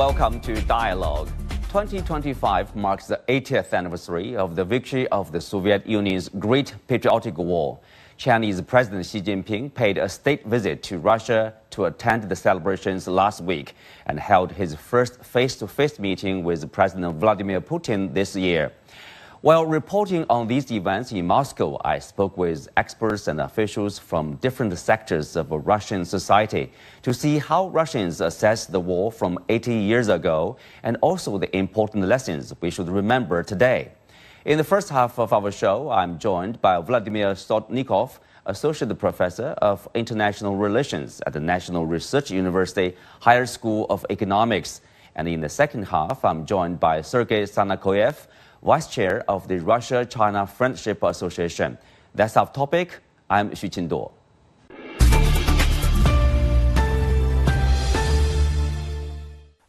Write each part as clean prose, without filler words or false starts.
welcome to Dialogue. 2025 marks the 80th anniversary of the victory of the Soviet Union's Great Patriotic War. Chinese President Xi Jinping paid a state visit to Russia to attend the celebrations last week and held his first face-to-face meeting with President Vladimir Putin this year. While reporting on these events in Moscow, I spoke with experts and officials from different sectors of Russian society to see how Russians assess the war from 80 years ago and also the important lessons we should remember today. In the first half of our show, I'm joined by Vladimir Sotnikov, Associate Professor of International Relations at the National Research University Higher School of Economics. And in the second half, I'm joined by Sergey Sanakoev, Vice Chair of the Russia-China Friendship Association. That's our topic. I'm Xu Qinduo.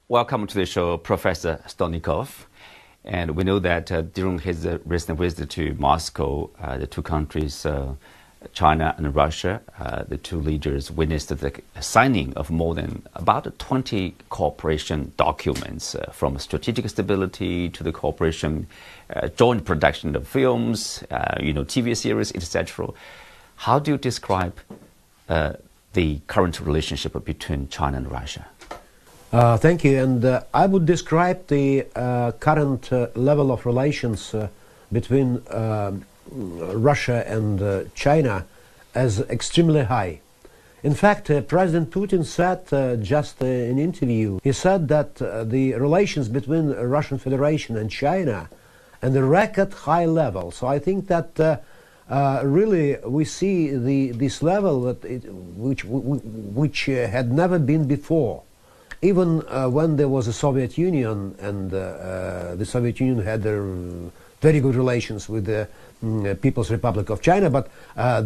Welcome to the show, Professor Sotnikov. And we know that during his recent visit to Moscow, the two countries, China and Russia, the two leaders witnessed the signing of more than about 20 cooperation documents, from strategic stability to the cooperation, joint production of films, TV series, etc. How do you describe the current relationship between China and Russia? Thank you. And I would describe the current level of relations between Russia and China as extremely high. In fact, President Putin said just in an interview, he said that the relations between the Russian Federation and China and the record high level. So I think that really we see this level which had never been before. Even when there was a Soviet Union and the Soviet Union had very good relations with the People's Republic of China, but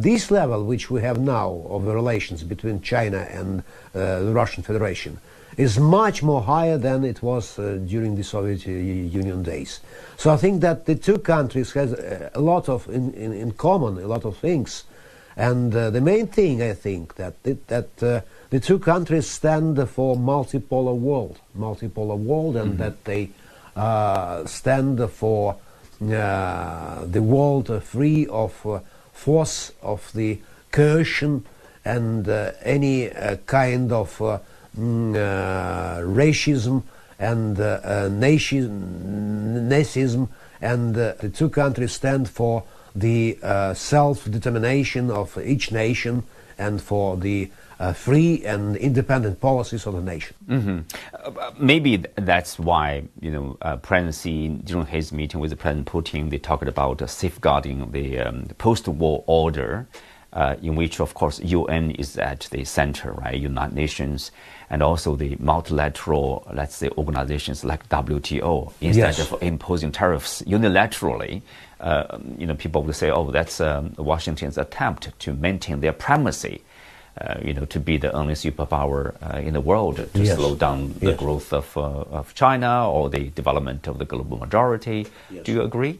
this level which we have now of the relations between China and the Russian Federation is much more higher than it was during the Soviet Union days. So I think that the two countries has a lot of in common, a lot of things, and the main thing I think that the two countries stand for multipolar world, and that they stand for the world free of force of the coercion and any kind of racism and nazism, and the two countries stand for the self-determination of each nation and for the free and independent policies of the nation. Maybe that's why, President Xi, during his meeting with President Putin, they talked about safeguarding the post-war order, in which, of course, UN is at the center, right? United Nations, and also the multilateral, let's say, organizations like WTO, instead of imposing tariffs unilaterally. People would say, oh, that's Washington's attempt to maintain their primacy. To be the only superpower in the world, to slow down the growth of China or the development of the global majority. Do you agree?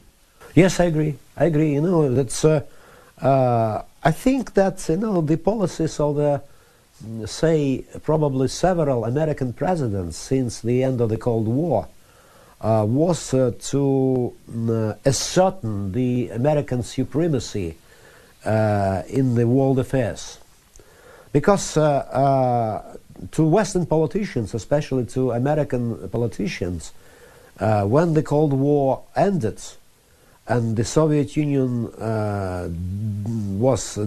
Yes, I agree. That's. I think that the policies of the, probably several American presidents since the end of the Cold War was to ascertain the American supremacy in the world affairs. Because to Western politicians, especially to American politicians, when the Cold War ended and the Soviet Union was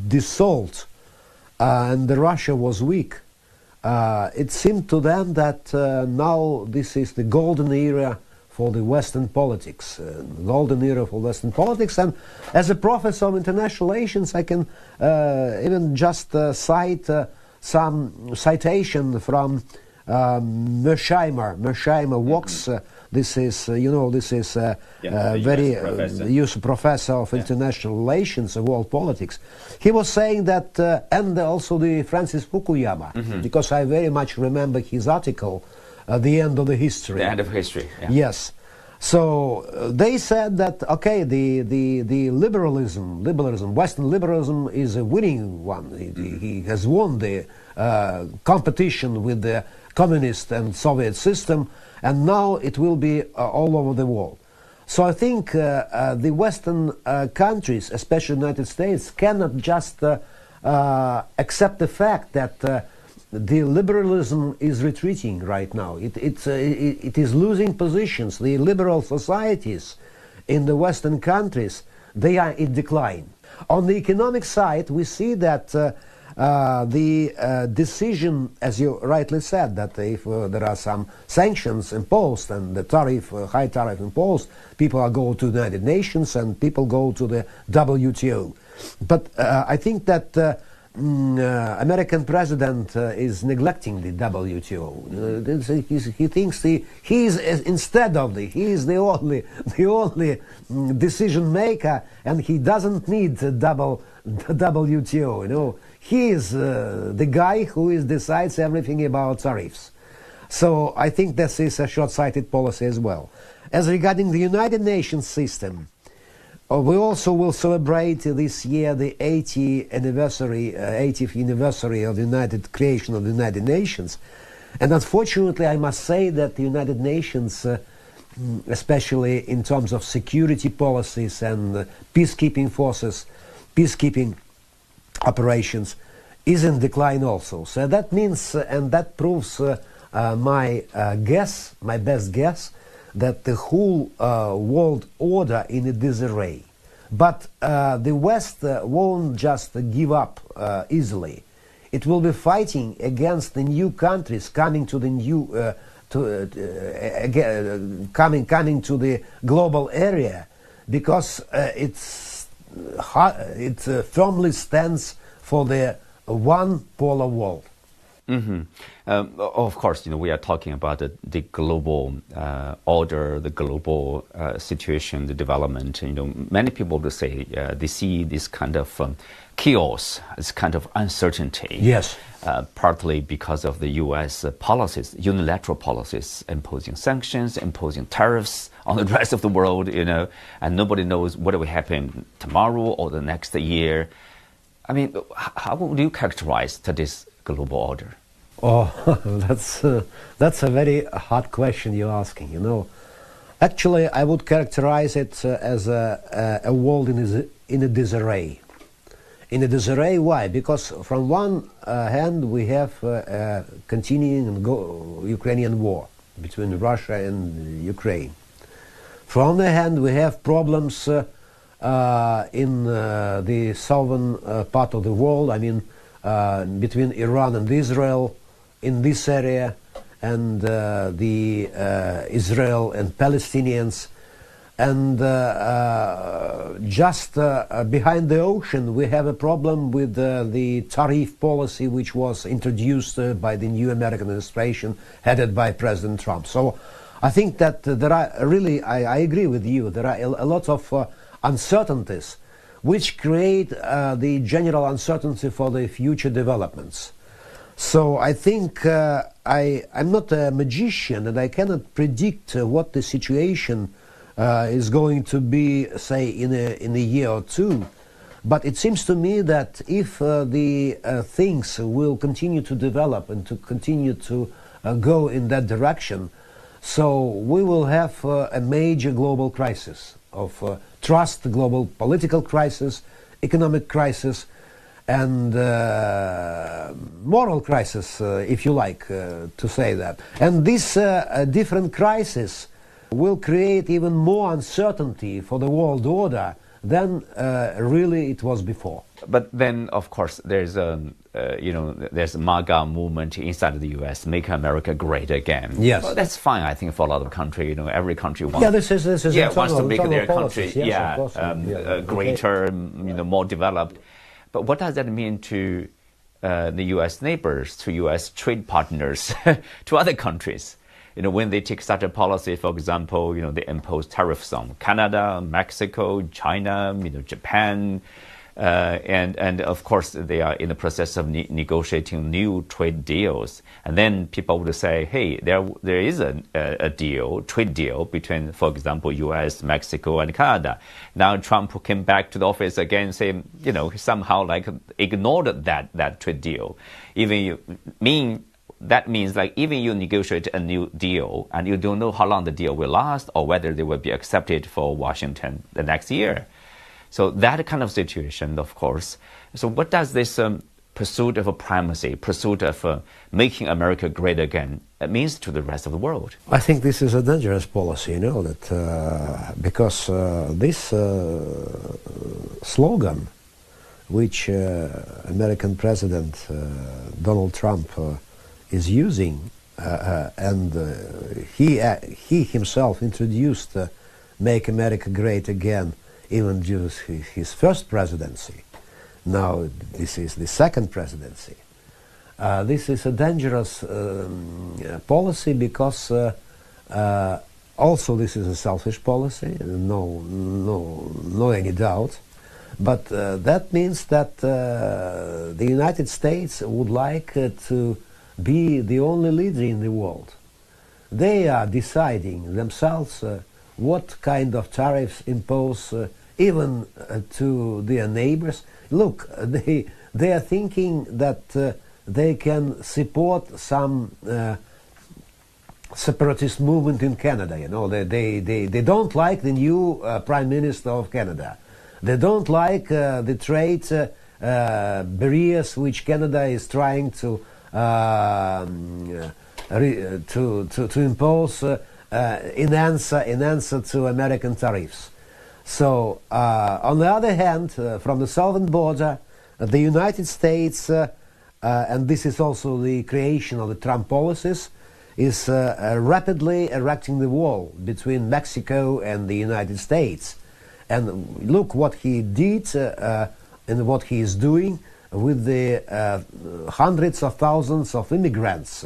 dissolved and Russia was weak, it seemed to them that now this is the golden era for the Western politics, and as a professor of international relations, I can even just cite some citation from Mersheimer works. This is, very useful professor of international relations and world politics. He was saying that, and also the Francis Fukuyama, because I very much remember his article, The End of the History. The End of History, yeah. Yes. So they said that, okay, the liberalism, Western liberalism is a winning one. He has won the competition with the communist and Soviet system, and now it will be all over the world. So I think the Western countries, especially the United States, cannot just accept the fact that the liberalism is retreating right now. It is losing positions. The liberal societies in the Western countries, they are in decline. On the economic side, we see that the decision, as you rightly said, that if there are some sanctions imposed and the high tariff imposed, people are go to the United Nations and people go to the WTO. But I think that American president is neglecting the WTO. He thinks he is the only decision maker, and he doesn't need the WTO. You know, he is the guy who decides everything about tariffs. So I think this is a short-sighted policy as well. As regarding the United Nations system, we also will celebrate this year the 80th anniversary of the creation of the United Nations. And unfortunately, I must say that the United Nations, especially in terms of security policies and peacekeeping forces, peacekeeping operations, is in decline also. So that means, and that proves my best guess, that the whole world order in a disarray. But the West won't just give up easily. It will be fighting against the new countries coming to the coming to the global area, because it firmly stands for the one polar world. Mm-hmm. Of course, we are talking about the global order, the global situation, the development. Many people will say they see this kind of chaos, this kind of uncertainty. Yes. Partly because of the U.S. policies, unilateral policies, imposing sanctions, imposing tariffs on the rest of the world. And nobody knows what will happen tomorrow or the next year. I mean, how would you characterize this global order? Oh, that's a very hard question you're asking. Actually, I would characterize it as a world in a disarray. In a disarray, why? Because from one hand we have continuing Ukrainian war between Russia and Ukraine. From the other hand, we have problems in the southern part of the world. I mean, between Iran and Israel in this area, and the Israel and Palestinians, and just behind the ocean we have a problem with the tariff policy which was introduced by the new American administration headed by President Trump. So I think that there are really, I agree with you, there are a lot of uncertainties which create the general uncertainty for the future developments. So I think I'm not a magician and I cannot predict what the situation is going to be, say, in a year or two. But it seems to me that if the things will continue to develop and to continue to go in that direction, so we will have a major global crisis of trust, global political crisis, economic crisis, and moral crisis, if you like to say that. And this different crisis will create even more uncertainty for the world order than really it was before. But then, of course, there's there's a MAGA movement inside the U.S., Make America Great Again. Yes, well, that's fine. I think for a lot of countries, every country wants. Yeah, this is wants to make their policies. country, Yes, greater, okay. More developed. But what does that mean to the U.S. neighbors, to U.S. trade partners, to other countries? When they take such a policy, for example, they impose tariffs on Canada, Mexico, China, Japan, and of course they are in the process of negotiating new trade deals. And then people would say, hey, there is a trade deal between, for example, U.S., Mexico, and Canada. Now Trump came back to the office again, saying, he somehow ignored that trade deal. Even that means like even you negotiate a new deal and you don't know how long the deal will last or whether they will be accepted for Washington the next year. So that kind of situation, of course. So what does this pursuit of a primacy, pursuit of making America great again, means to the rest of the world? I think this is a dangerous policy, you know, that because this slogan, which American President Donald Trump is using, and he himself introduced "Make America Great Again" even during his first presidency. Now this is the second presidency. This is a dangerous policy because also this is a selfish policy, no any doubt. But that means that the United States would like to be the only leader in the world. They are deciding themselves what kind of tariffs impose even to their neighbors. Look, they are thinking that they can support some separatist movement in Canada. You know, they don't like the new Prime Minister of Canada. They don't like the trade barriers which Canada is trying to impose in answer to American tariffs. So, on the other hand, from the southern border, the United States, and this is also the creation of the Trump policies, is rapidly erecting the wall between Mexico and the United States. And look what he did and what he is doing with the hundreds of thousands of immigrants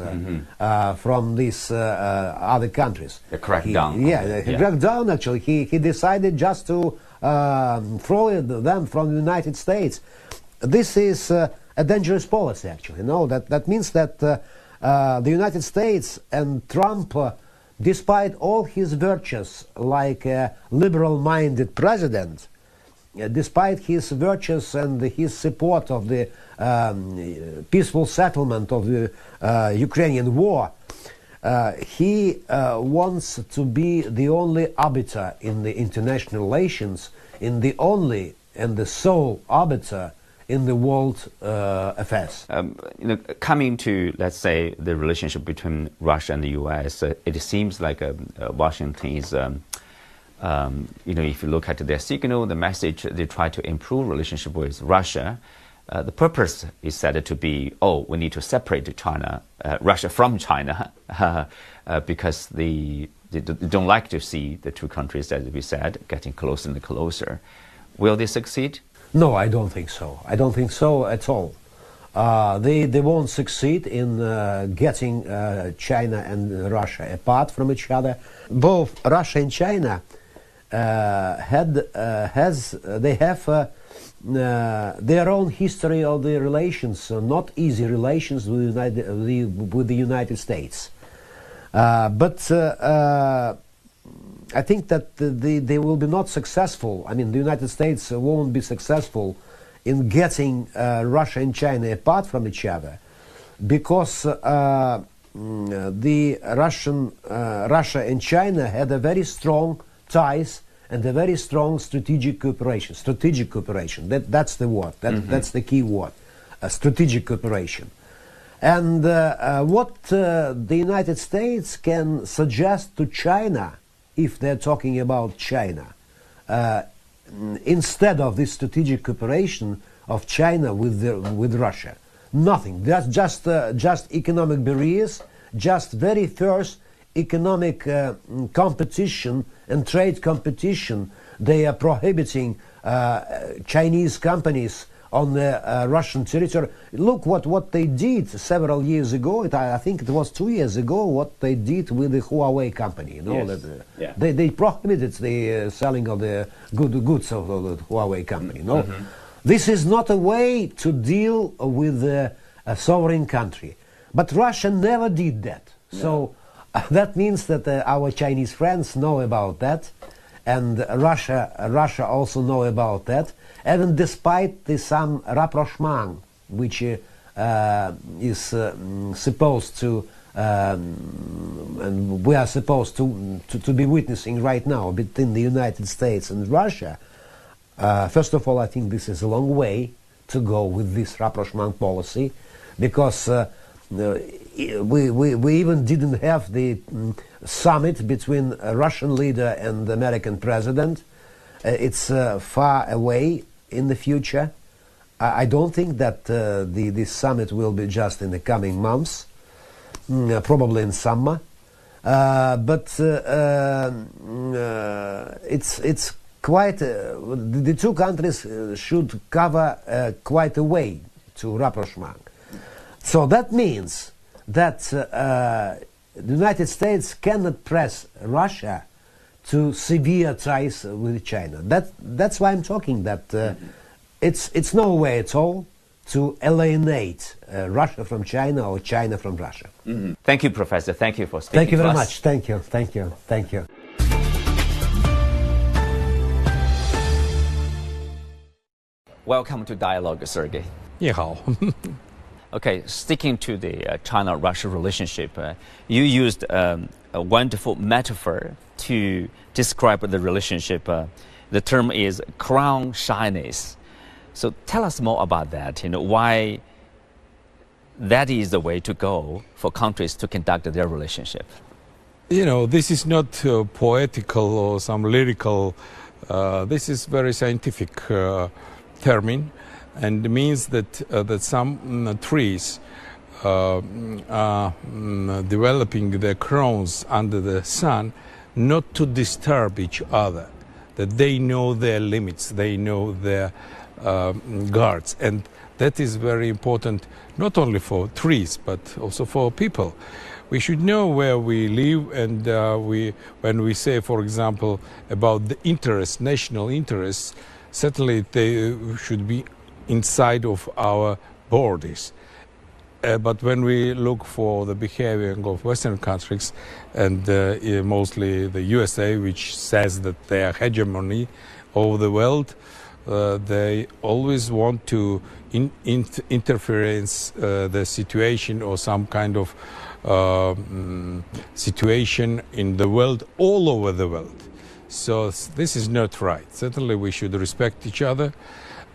from these other countries. The crackdown. The crackdown, actually. He decided just to throw them from the United States. This is a dangerous policy, actually. You know, that means that the United States and Trump, despite all his virtues, like a liberal-minded president, despite his virtues and his support of the peaceful settlement of the Ukrainian war, he wants to be the only arbiter in the international relations, in the only and the sole arbiter in the world affairs. Coming to, let's say, the relationship between Russia and the U.S., it seems like Washington is, if you look at their signal, the message, they try to improve relationship with Russia. The purpose is said to be, we need to separate Russia from China, because they don't like to see the two countries, as we said, getting closer and closer. Will they succeed? No, I don't think so. I don't think so at all. They won't succeed in getting China and Russia apart from each other. Both Russia and China have their own history of the relations, not easy relations with the United States. But I think that they will be not successful. I mean, the United States won't be successful in getting Russia and China apart from each other, because the Russia and China had a very strong ties and a very strong strategic cooperation. Strategic cooperation. That's the word. That's the key word. Strategic cooperation. And what the United States can suggest to China, if they're talking about China, instead of this strategic cooperation of China with Russia, nothing. That's just economic barriers, just very first economic competition and trade competition. They are prohibiting Chinese companies on the Russian territory. Look what they did several years ago. I think it was 2 years ago. What they did with the Huawei company. You know, Yes. They prohibited the selling of the goods of the Huawei company. No, this is not a way to deal with a sovereign country. But Russia never did that. No. So that means that our Chinese friends know about that, and Russia also know about that. Even despite some rapprochement which is supposed to, and we are supposed to be witnessing right now between the United States and Russia, first of all, I think this is a long way to go with this rapprochement policy, because we even didn't have the summit between a Russian leader and the American president. It's far away in the future. I don't think that this summit will be just in the coming months, probably in summer. But it's quite the two countries should cover quite a way to rapprochement. So that means that the United States cannot press Russia to severe ties with China. That's why I'm talking that it's no way at all to alienate Russia from China or China from Russia. Mm-hmm. Thank you, Professor. Thank you for speaking. Thank you very to us. much. Thank you. Thank you. Thank you. Welcome to Dialogue, Sergey. 你好。 Okay, sticking to the China-Russia relationship, you used a wonderful metaphor to describe the relationship. The term is crown shyness. So tell us more about that. Why that is the way to go for countries to conduct their relationship. This is not poetical or some lyrical. This is very scientific term, and means that some trees are developing their crowns under the sun, not to disturb each other. That they know their limits, they know their guards, and that is very important not only for trees but also for people. We should know where we live, and when we say, for example, about the interests, national interests, certainly they should be inside of our borders. But when we look for the behavior of Western countries, and mostly the USA, which says that they are hegemony over the world, they always want to interference the situation or some kind of situation in the world, all over the world. So this is not right. Certainly we should respect each other.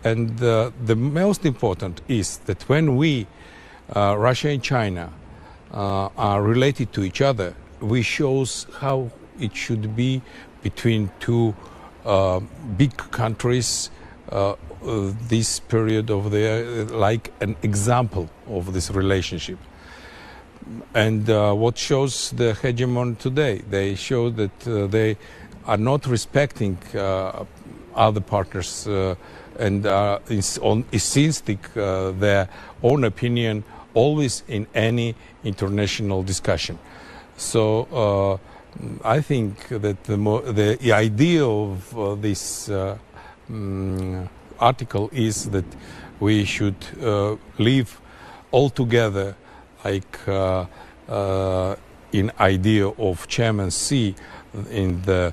And the most important is that when we, Russia and China, are related to each other, we shows how it should be between two big countries. This period of like an example of this relationship. And what shows the hegemon today? They show that they are not respecting other partners and insisting their own opinion always in any international discussion. So I think that the idea of this article is that we should live all together, like in idea of Chairman Xi in the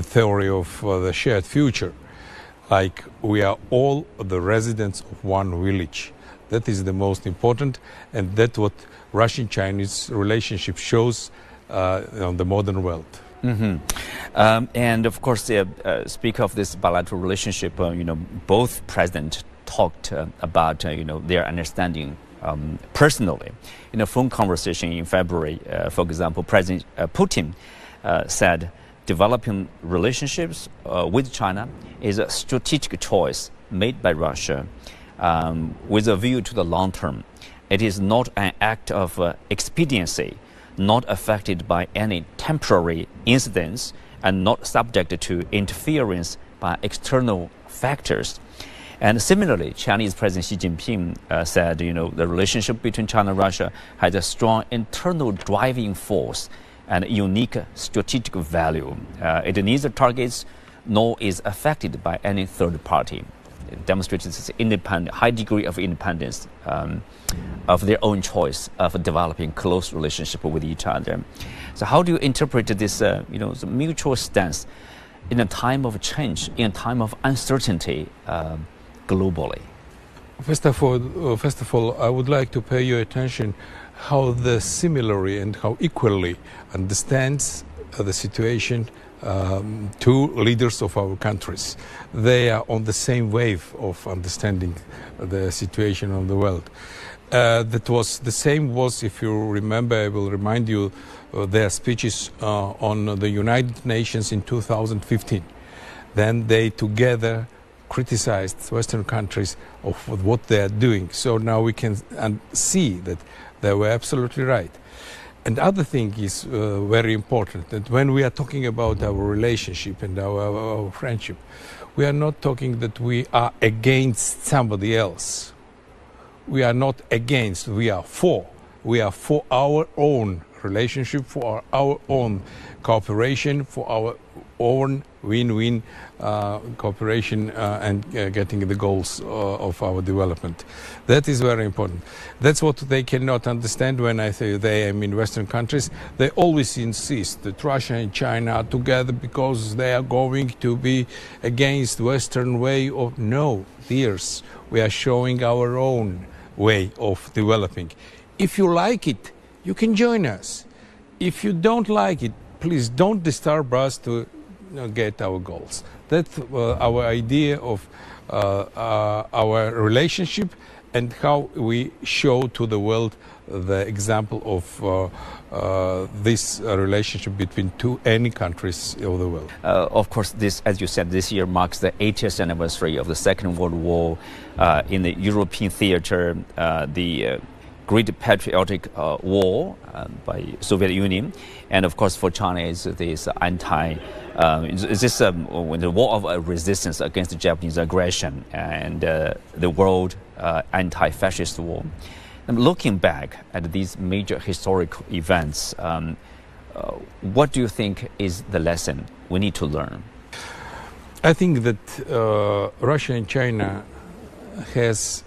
theory of the shared future, like we are all the residents of one village. That is the most important, and that's what Russian-Chinese relationship shows on the modern world. Mm-hmm. And of course, speak of this bilateral relationship. Both presidents talked about their understanding personally. In a phone conversation in February, for example, President Putin said, developing relationships with China is a strategic choice made by Russia with a view to the long term. It is not an act of expediency, not affected by any temporary incidents, and not subject to interference by external factors. And similarly, Chinese President Xi Jinping said, the relationship between China and Russia has a strong internal driving force and unique strategic value. It neither targets nor is affected by any third party. It demonstrates this high degree of independence of their own choice of developing close relationship with each other. So how do you interpret this, the mutual stance in a time of change, in a time of uncertainty globally? First of all, I would like to pay your attention how the similarly and how equally understands the situation two leaders of our countries. They are on the same wave of understanding the situation of the world. That was the same was, if you remember, I will remind you, their speeches on the United Nations in 2015. Then they together criticized Western countries of what they are doing. So now we can see that they were absolutely right. And other thing is very important, that when we are talking about our relationship and our friendship, we are not talking that we are against somebody else. We are not against, we are for. We are for our own relationship, for our own cooperation, for our own win-win cooperation and getting the goals of our development. That is very important. That's what they cannot understand when I say they, I mean Western countries. They always insist that Russia and China are together because they are going to be against Western way of... No, dears, we are showing our own way of developing. If you like it, you can join us. If you don't like it, please don't disturb us to get our goals. That's our idea of our relationship and how we show to the world the example of this relationship between any countries of the world. Of course, this, as you said, this year marks the 80th anniversary of the Second World War. In the European theater, the Great Patriotic War by Soviet Union, and of course for China is this the war of resistance against the Japanese aggression and the world anti-fascist war. And looking back at these major historical events, what do you think is the lesson we need to learn? I think that Russia and China has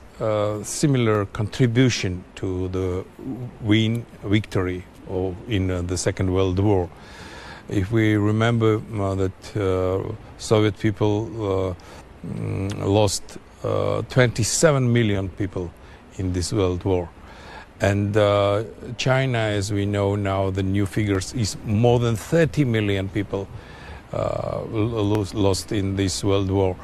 similar contribution to the victory in the Second World War. If we remember that Soviet people lost 27 million people in this World War, and China, as we know now, the new figures is more than 30 million people lost in this World War.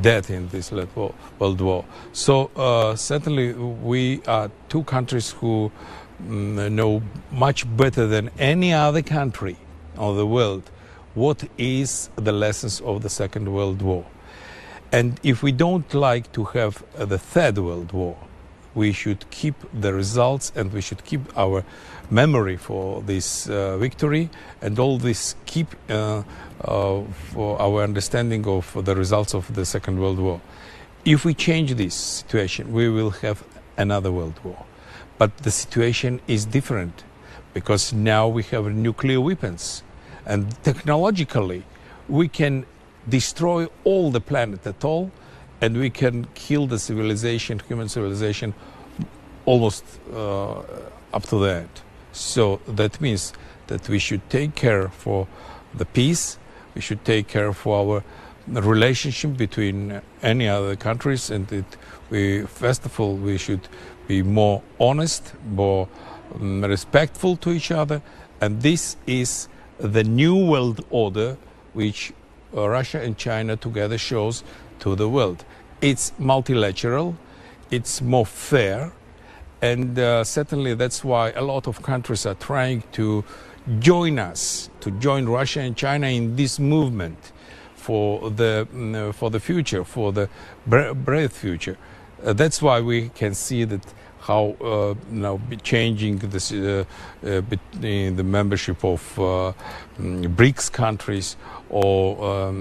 Death in this World War. So certainly we are two countries who know much better than any other country of the world what is the lessons of the Second World War. And if we don't like to have the Third World War, we should keep the results and we should keep our memory for this victory and all this keep for our understanding of the results of the Second World War. If we change this situation, we will have another World War. But the situation is different because now we have nuclear weapons and technologically we can destroy all the planet at all and we can kill the civilization, human civilization, almost up to the end. So that means that we should take care for the peace, we should take care for our relationship between any other countries, and first of all, we should be more honest, more respectful to each other, and this is the new world order which Russia and China together shows to the world. It's multilateral, it's more fair, and certainly that's why a lot of countries are trying to join us, to join Russia and China in this movement for the future, for the bright future. That's why we can see that how now changing this between the membership of BRICS countries or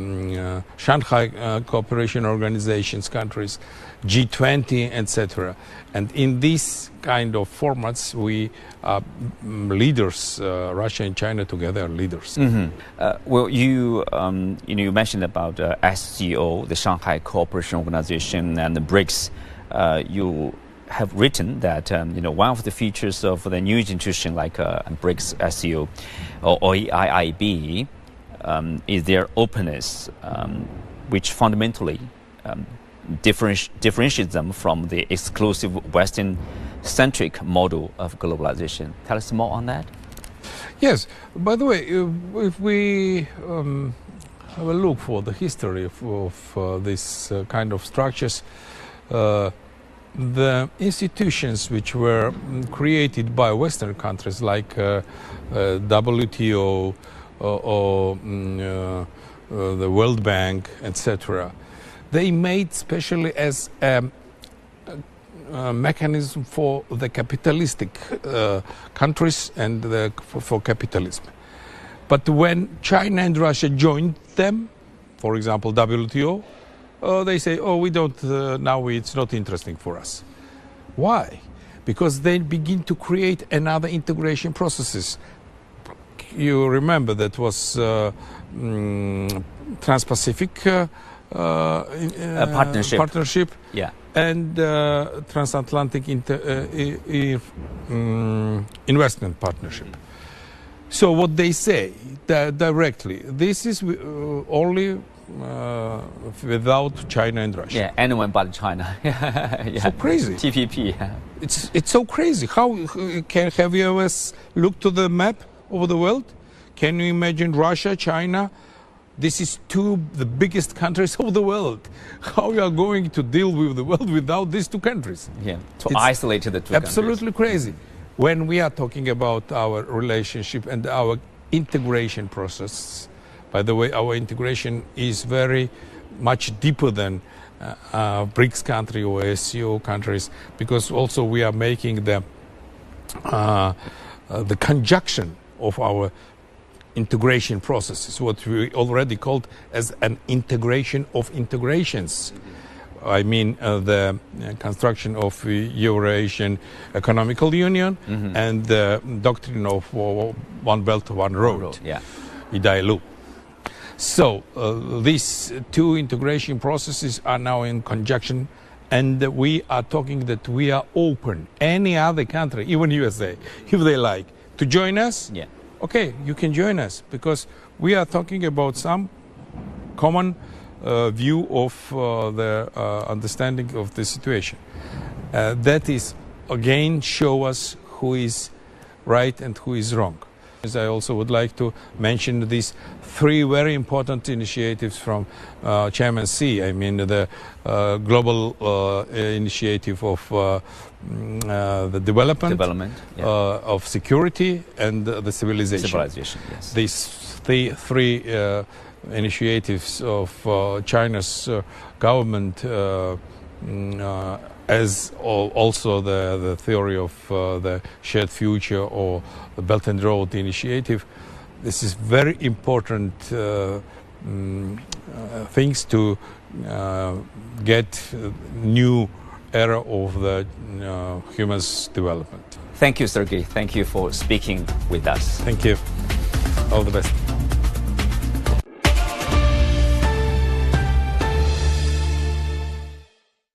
Shanghai Cooperation Organizations countries, G20, etc. And in these kind of formats, we are leaders. Russia and China together are leaders. Mm-hmm. Well, you mentioned about SCO, the Shanghai Cooperation Organization, and the BRICS. You have written that one of the features of the new institution like BRICS, SCO, or OEIIB is their openness, which fundamentally differentiates them from the exclusive Western-centric model of globalization. Tell us more on that. Yes. By the way, if we have a look for the history of this kind of structures, the institutions which were created by Western countries like WTO or the World Bank, etc., they made specially as a mechanism for the capitalistic countries and for capitalism. But when China and Russia joined them, for example, WTO, they say, oh, we don't, now it's not interesting for us. Why? Because they begin to create another integration processes. You remember that was Trans-Pacific partnership yeah. and Transatlantic investment partnership. So what they say directly, this is only without China and Russia. Yeah, anyone but China. Yeah. So crazy. TPP. Yeah. It's so crazy. How have you ever looked to the map of the world? Can you imagine Russia, China? This is the biggest countries of the world. How you are going to deal with the world without these two countries? Yeah, to isolate the two absolutely countries. Crazy. When we are talking about our relationship and our integration process, by the way, our integration is very much deeper than BRICS country or SCO countries, because also we are making the conjunction of our integration processes, what we already called as an integration of integrations. I mean the construction of Eurasian Economical Union and the doctrine of One Belt, One Road, yeah. IDAILU. So these two integration processes are now in conjunction, and we are talking that we are open. Any other country, even USA, if they like, to join us, yeah. Okay, you can join us, because we are talking about some common view of the understanding of the situation. That is, again, show us who is right and who is wrong. As I also would like to mention these three very important initiatives from Chairman Xi. I mean the global initiative of the development yeah. Of security and the civilization. Yes. These three initiatives of China's government, as also the theory of the shared future or the Belt and Road Initiative. This is very important things to get new era of the human's development. Thank you, Sergey. Thank you for speaking with us. Thank you. All the best.